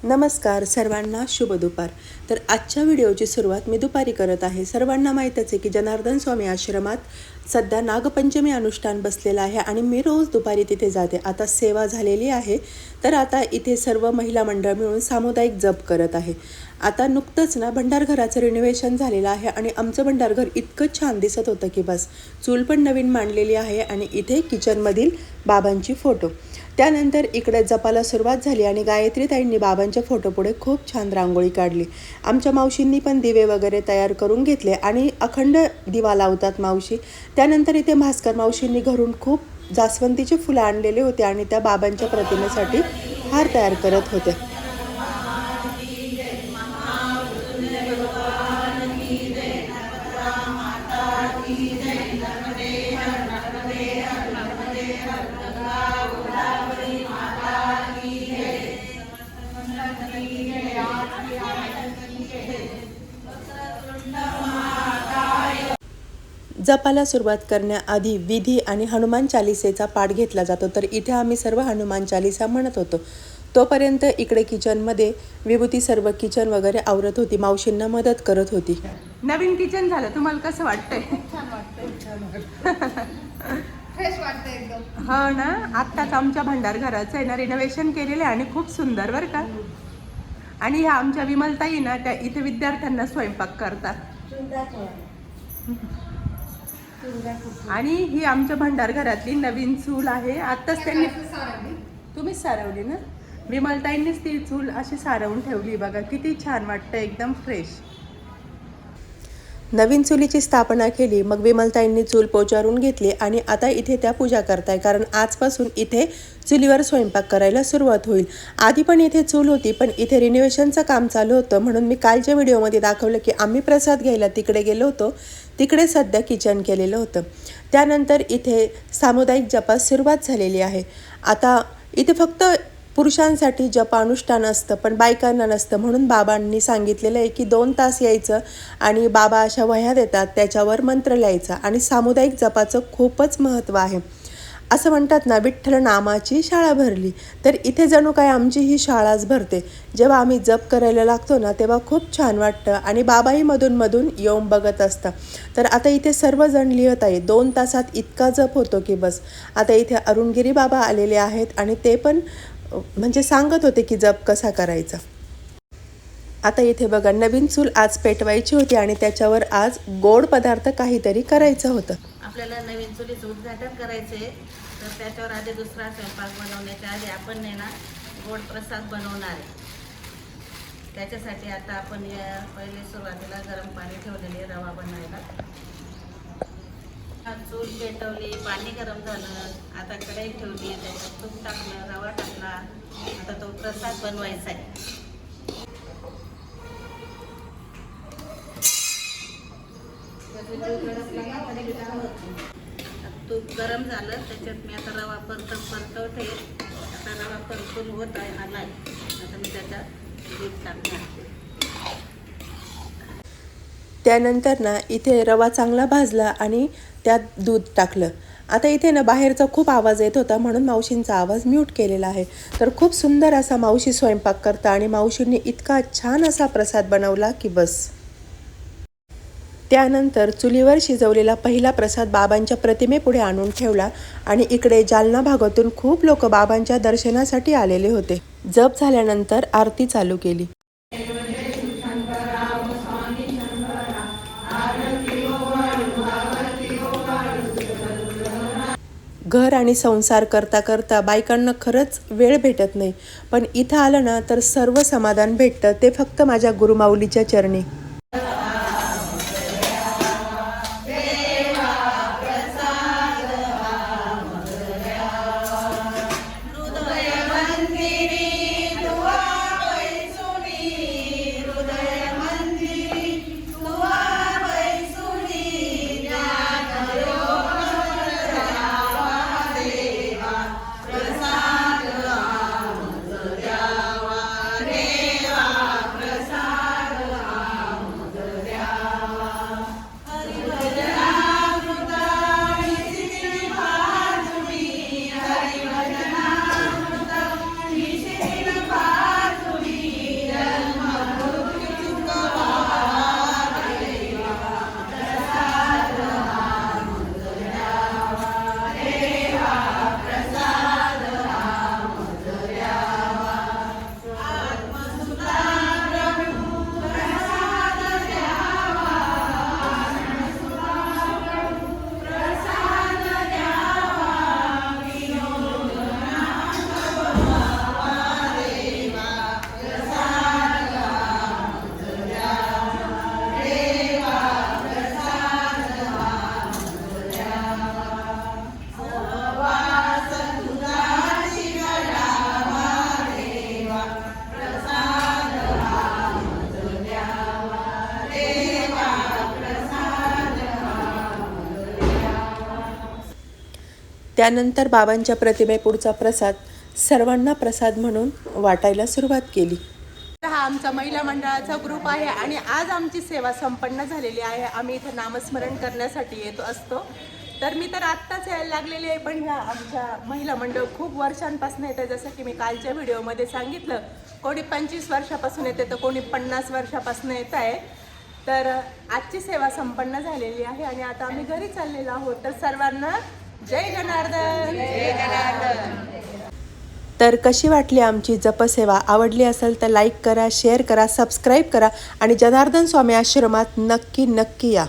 नमस्कार सर्वांना, शुभ दुपार. तर आजच्या व्हिडिओची सुरुवात मी दुपारी करत आहे. सर्वांना माहीतच आहे की जनार्दन स्वामी आश्रमात सध्या नागपंचमी अनुष्ठान बसलेलं आहे आणि मी रोज दुपारी तिथे जाते. आता सेवा झालेली आहे, तर आता इथे सर्व महिला मंडळ मिळून सामुदायिक जप करत आहे. आता नुकतंच ना भंडारघराचं रिनोव्हेशन झालेलं आहे आणि आमचं भंडारघर इतकं छान दिसत होतं की बस. चूल पण नवीन मांडलेली आहे आणि इथे किचनमधील बाबांची फोटो. त्यानंतर इकडे जपाला सुरुवात झाली आणि गायत्री ताईंनी बाबांच्या फोटोपुढे खूप छान रांगोळी काढली. आमच्या मावशींनी पण दिवे वगैरे तयार करून घेतले आणि अखंड दिवा लावतात मावशी. त्यानंतर इथे भास्कर मावशींनी घरून खूप जास्वंदीचे फुलं आणलेले होते आणि त्या बाबांच्या प्रतिमेसाठी हार तयार करत होते. जपाला सुरुवात करण्याआधी विधी आणि हनुमान चालिसेचा पाठ घेतला जातो. तर इथे आम्ही सर्व हनुमान चालिसा म्हणत होतो. तोपर्यंत इकडे किचनमध्ये विभूती सर्व किचन वगैरे आवरत होती, मावशींना मदत करत होती. नवीन किचन झालं, तुम्हाला कसं वाटतंय? फ्रेश वाटतंय एकदम. हो ना, आत्ताच आमच्या भंडारघराचं आहे ना रिनोव्हेशन केलेलं आहे आणि खूप सुंदर बरं का. आणि ह्या आमच्या विमलताई ना त्या इथे विद्यार्थ्यांना स्वयंपाक करतात. आणि ही आमच्या भंडारघरातली नवीन चूल आहे. आत्ताच त्यांनी तुम्हीच सारवली ना, विमलताईंनीच ती चूल अशी सारवून ठेवली. बघा किती छान वाटतं, एकदम फ्रेश. नवीन चुलीची स्थापना केली, मग विमलताईंनी चूल पोचारून घेतली आणि आता इथे त्या पूजा करताय, कारण आजपासून इथे चुलीवर स्वयंपाक करायला सुरुवात होईल. आधी पण इथे चूल होती, पण इथे रिनोव्हेशनचं काम चालू होतं म्हणून मी कालच्या व्हिडिओमध्ये दाखवलं की आम्ही प्रसाद घ्यायला तिकडे गेलो होतो. तिकडे सध्या किचन केलेलं होतं. त्यानंतर इथे सामुदायिक जपास सुरुवात झालेली आहे. आता इथे फक्त पुरुषांसाठी जपानुष्ठान असतं, पण बायकांना नसतं. म्हणून बाबांनी सांगितलेलं आहे की 2 तास यायचं आणि बाबा अशा वह्या देतात, त्याच्यावर मंत्र लिहायचा. आणि सामुदायिक जपाचं खूपच महत्त्व आहे. असं म्हणतात ना, विठ्ठल नामाची शाळा भरली, तर इथे जणू काय आमची ही शाळाच भरते. जेव्हा आम्ही जप करायला लागतो ना, तेव्हा खूप छान वाटतं आणि बाबाही मधून येऊन बघत असतात. तर आता इथे सर्वजण लिहत आहे. 2 तासात इतका जप होतो की बस. आता इथे अरुणगिरी बाबा आलेले आहेत आणि ते पण म्हणजे सांगत होते की जप कसा करायचा. आता इथे बघा, नवीन चूल आज पेटवायची होती आणि त्याच्यावर आज गोड पदार्थ काहीतरी करायचं होतं. आपल्याला नवीन चुलीचं उद्घाटन करायचे, तर त्याच्यावर आधी दुसरा स्वयंपाक बनवण्याच्या आधी आपण ना गोड प्रसाद बनवणार आहे. त्याच्यासाठी आता आपण पहिले सुरुवातीला गरम पाणी ठेवलेले रवा बनायला. चूल पेटवली, पाणी गरम झालं, आता कढई ठेवली, त्याच्यात तूप टाकलं, रवा टाकला. आता तो प्रसाद बनवायचा आहे. तूप गरम झालं, त्याच्यात मी आता रवा परतवते. आता रवा परतून होत आहे आलाय. आता मी त्याच्यात दूध टाकणार. त्यानंतर ना इथे रवा चांगला भाजला आणि त्यात दूध टाकलं. आता इथे ना बाहेरचा खूप आवाज येत होता म्हणून मावशींचा आवाज म्यूट केलेला आहे. तर खूप सुंदर असा मावशी स्वयंपाक करता आणि मावशींनी इतका छान असा प्रसाद बनवला की बस. त्यानंतर चुलीवर शिजवलेला पहिला प्रसाद बाबांच्या प्रतिमेपुढे आणून ठेवला आणि इकडे जालना भागातून खूप लोक बाबांच्या दर्शनासाठी आलेले होते. जप झाल्यानंतर आरती चालू केली. घर आणि संसार करता करता बायकांना खरंच वेळ भेटत नाही, पण इथं आलं ना तर सर्व समाधान भेटतं, ते फक्त माझ्या गुरुमाऊलीच्या चरणी. त्यानंतर बाबांच्या प्रतिमेपुढचा प्रसाद सर्वांना प्रसाद म्हणून वाटायला सुरुवात केली. हा आमचा महिला मंडळाचा ग्रुप आहे आणि आज आमची सेवा संपन्न झालेली आहे. आम्ही इथे नामस्मरण करण्यासाठी येतो असतो. तर मी तर आत्ताच यायला लागलेली आहे, पण ह्या आमच्या महिला मंडळ खूप वर्षांपासून येते. जसं की मी कालच्या व्हिडिओमध्ये सांगितलं, कोणी 25 वर्षापासून येते तर कोणी 50 वर्षापासून येत आहे. तर आजची सेवा संपन्न झालेली आहे आणि आता आम्ही घरी चाललेलो आहोत. तर सर्वांना जय जनार्दन. जय जनार्दन. तर कशी वाटली आमची जपसेवा? आवडली असेल तर लाईक करा, शेअर करा, सबस्क्राईब करा आणि जनार्दन स्वामी आश्रमात नक्की या.